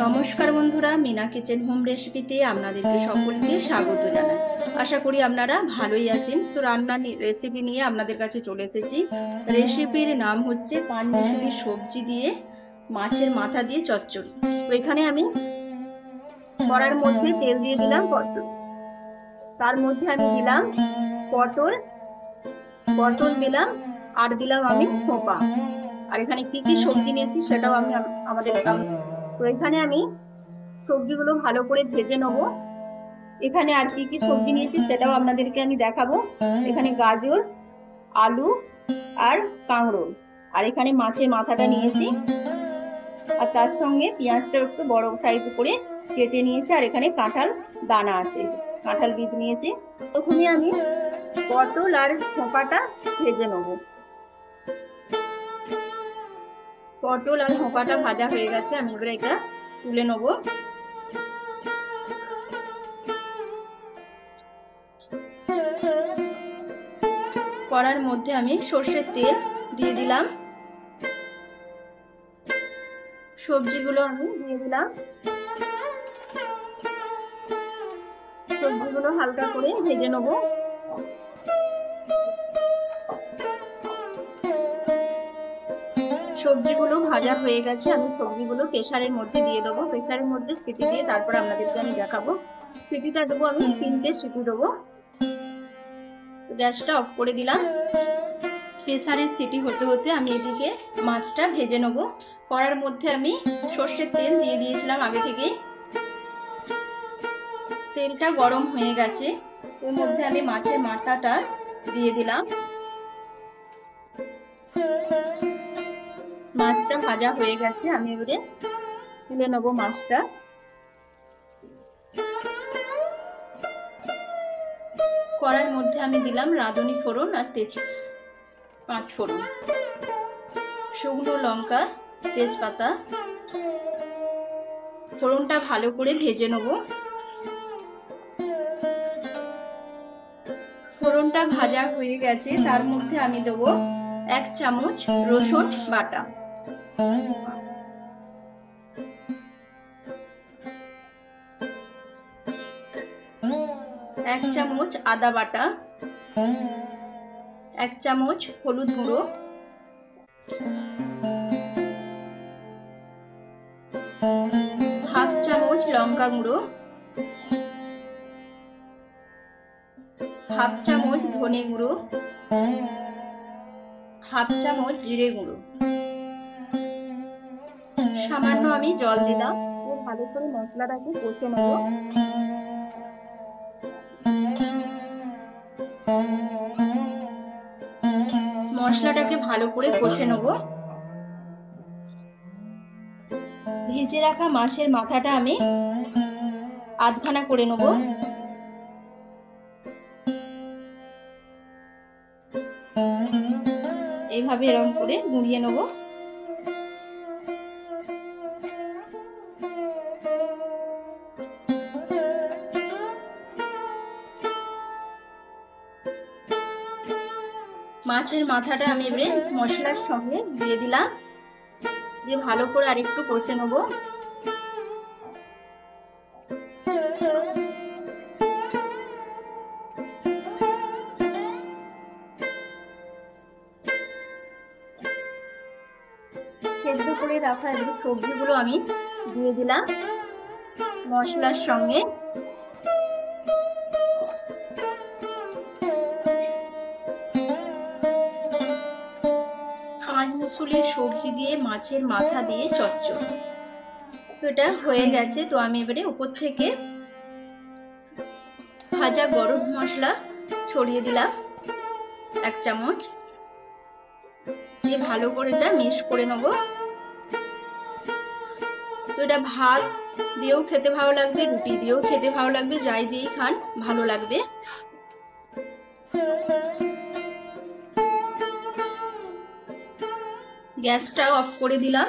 নমস্কার বন্ধুরা, Mina kitchen home রেসিপিতে আপনাদেরকে সকলকে স্বাগত জানাই। আশা করি আপনারা ভালোই আছেন। তো রান্নার রেসিপি নিয়ে আপনাদের কাছে চলে এসেছি। রেসিপির নাম হচ্ছে পাঁচমিশালি সবজি দিয়ে মাছের মাথা দিয়ে চচ্চড়ি। তো এখানে আমি কড়ার মধ্যে তেল দিয়ে দিলাম পটল, তার মধ্যে আমি দিলাম পটল দিলাম, আর দিলাম আমি থোপা। আর এখানে কি কি সবজি নিয়েছি সেটাও আমি তো এখানে আমি সবজিগুলো ভালো করে ভেজে নেবো। এখানে আর কি কি সবজি নিয়েছি সেটাও আপনাদেরকে আমি দেখাবো। এখানে গাজর, আলু আর কাঁকরোল, আর এখানে মাছের মাথাটা নিয়েছি, আর তার সঙ্গে পেঁয়াজটা একটু বড় সাইজ করে কেটে নিয়েছি। আর এখানে কাঁঠাল দানা আছে, কাঁঠাল বীজ নিয়েছি। প্রথমে আমি পটল আর শসাটা ভেজে নেবো। পটল আর শসাটা ভাজা হয়ে গেছে, আমি এবারে এটা তুলে নেবো। কড়ার মধ্যে আমি সর্ষের তেল দিয়ে দিলাম, সবজিগুলো আমি দিয়ে দিলাম। সবজিগুলো হালকা করে ভেজে নেবো। সবজিগুলো ভাজা হয়ে গেছে, আমি সবজিগুলো প্রেসারের মধ্যে দিয়ে দেবো। প্রেসারের মধ্যে সিটি দিয়ে তারপর আপনাদেরকে আমি দেখাবো। সিটিটা দেবো আমি 3টে সিটি দেবো। গ্যাসটা অফ করে দিলাম। প্রেসারের সিটি হতে হতে আমি এদিকে মাছটা ভেজে নেবো। কড়ার মধ্যে আমি সর্ষের তেল দিয়ে দিয়েছিলাম আগে থেকেই। তেলটা গরম হয়ে গেছে, ওর মধ্যে আমি মাছের মাথাটা দিয়ে দিলাম। মাছটা ভাজা হয়ে গেছে, আমি এবারে তুলে নেবো মাছটা। কড়ার মধ্যে আমি দিলাম রাঁধুনি ফোড়ন আর পাঁচ ফোড়ন, শুকনো লঙ্কা, তেজপাতা। ফোড়নটা ভালো করে ভেজে নেবো। ফোড়নটা ভাজা হয়ে গেছে, তার মধ্যে আমি দেবো 1 চামচ রসুন বাটা, 1 চামচ আদা বাটা, 1 চামচ হলুদ গুঁড়ো, 1/2 চামচ লঙ্কা গুঁড়ো, 1/2 চামচ ধনে গুঁড়ো, 1/2 চামচ জিরে গুঁড়ো। সামান্য আমি জল দিলাম। ভালো করে মশলাটাকে কষে নেব। মশলাটাকে ভালো করে কষে নেব। ভেজে রাখা মাছের মাথাটা আমি আধখানা করে নেব। এইভাবে এরকম করে গুঁড়িয়ে নেব। মাছের মাথাটা আমি এবারে মশলার সঙ্গে দিয়ে দিলাম, দিয়ে ভালো করে আরেকটু কষে নেব। সেদ্ধ করে রাখা এবারে সবজিগুলো আমি দিয়ে দিলাম মশলার সঙ্গে। পাঁচমিশালি সবজি দিয়ে মাছের মাথা দিয়ে চচ্চড়ি। তো এটা হয়ে গেছে। তো আমি এবারে উপর থেকে ভাজা গরম মশলা ছড়িয়ে দিলাম 1 চামচ, দিয়ে ভালো করে এটা মিক্স করে নেব। তো এটা ভাত দিয়েও খেতে ভালো লাগবে, রুটি দিয়েও খেতে ভালো লাগবে, যাই দিয়েই খান ভালো লাগবে। গ্যাসটা অফ করে দিলাম।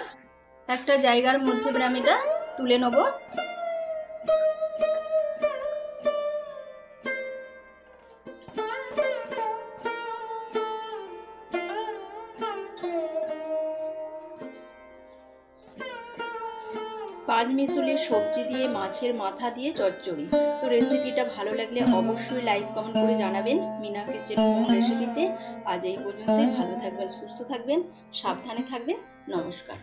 একটা জায়গার মধ্যে আমি এটা তুলে নেব। পাঁচমিশালি সবজি দিয়ে মাছের মাথা দিয়ে চচ্চড়ি। তো রেসিপিটা ভালো লাগলে অবশ্যই লাইক কমেন্ট করে জানাবেন মিনা কিচেন হোম রেসিপিতে। আজ এই পর্যন্তই। ভালো থাকবেন, সুস্থ থাকবেন, সাবধানে থাকবেন। নমস্কার।